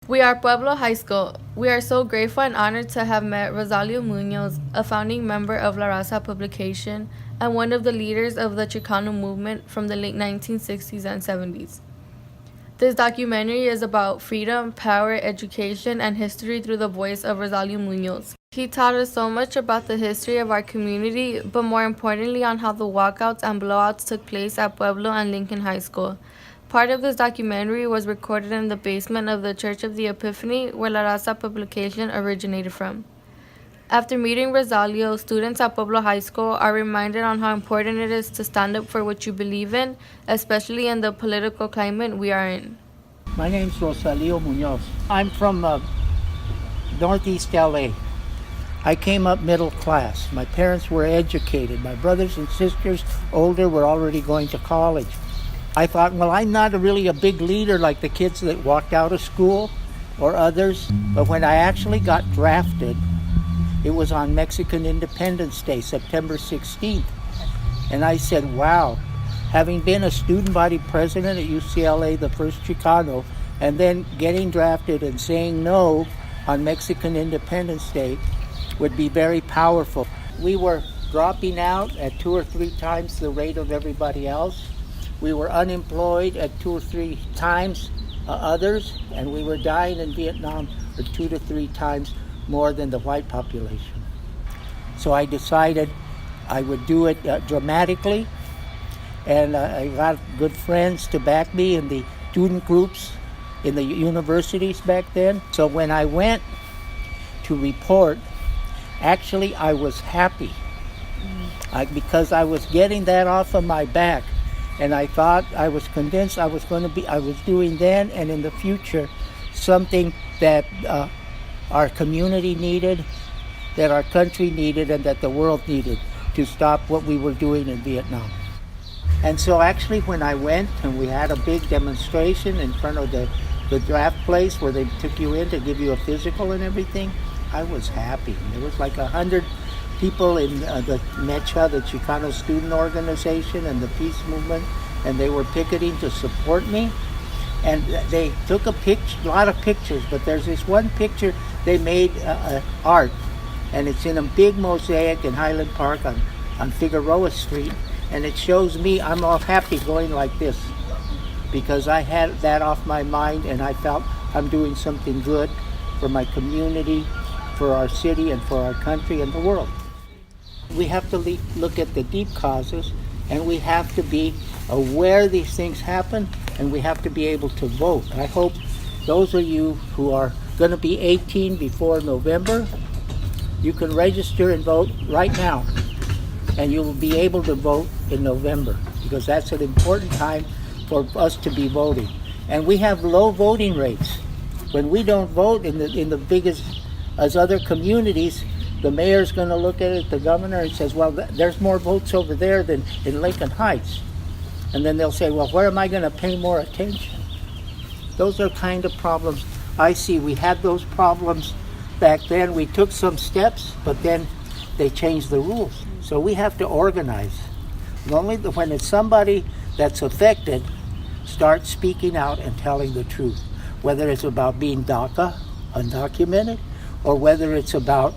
We are Pueblo High School. We are so grateful and honored to have met Rosalio Muñoz, a founding member of La Raza publication and one of the leaders of the Chicano movement from the late 1960s and 70s. This documentary is about freedom, power, education, and history through the voice of Rosalio Muñoz. He taught us so much about the history of our community, but more importantly on how the walkouts and blowouts took place at Pueblo and Lincoln High School. Part of this documentary was recorded in the basement of the Church of the Epiphany, where La Raza publication originated from. After meeting Rosalio, students at Pueblo High School are reminded on how important it is to stand up for what you believe in, especially in the political climate we are in. My name's Rosalio Muñoz. I'm from Northeast LA. I came up middle class. My parents were educated. My brothers and sisters, older, were already going to college. I thought, well, I'm not really a big leader like the kids that walked out of school or others. But when I actually got drafted, it was on Mexican Independence Day, September 16th. And I said, wow, having been a student body president at UCLA, the first Chicano, and then getting drafted and saying no on Mexican Independence Day would be very powerful. We were dropping out at 2 or 3 times the rate of everybody else. We were unemployed at 2 or 3 times others, and we were dying in Vietnam for 2 to 3 times more than the white population. So I decided I would do it dramatically, and I got good friends to back me in the student groups in the universities back then. So when I went to report, actually I was happy because I was getting that off of my back. And I thought, I was convinced I was doing then and in the future something that our community needed, that our country needed, and that the world needed to stop what we were doing in Vietnam. And so actually when I went and we had a big demonstration in front of the draft place where they took you in to give you a physical and everything, I was happy. There was like 100 people in the MECHA, the Chicano student organization, and the peace movement, and they were picketing to support me. And they took a lot of pictures, but there's this one picture they made art, and it's in a big mosaic in Highland Park on Figueroa Street, and it shows me, I'm all happy going like this, because I had that off my mind, and I felt I'm doing something good for my community, for our city, and for our country and the world. We have to look at the deep causes, and we have to be aware these things happen, and we have to be able to vote. I hope those of you who are going to be 18 before November, you can register and vote right now, and you will be able to vote in November, because that's an important time for us to be voting. And we have low voting rates. When we don't vote in the biggest as other communities, the mayor's going to look at it, the governor, and says, well, there's more votes over there than in Lincoln Heights. And then they'll say, well, where am I going to pay more attention? Those are kind of problems I see. We had those problems back then. We took some steps, but then they changed the rules. So we have to organize. Only when it's somebody that's affected, start speaking out and telling the truth. Whether it's about being DACA, undocumented, or whether it's about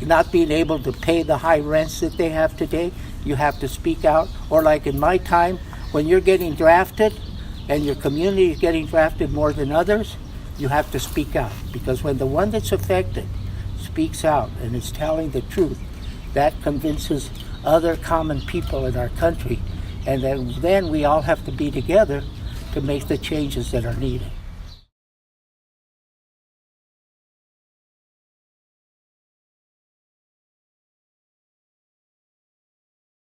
not being able to pay the high rents that they have today, you have to speak out. Or like in my time, when you're getting drafted and your community is getting drafted more than others, you have to speak out. Because when the one that's affected speaks out and is telling the truth, that convinces other common people in our country. And then we all have to be together to make the changes that are needed.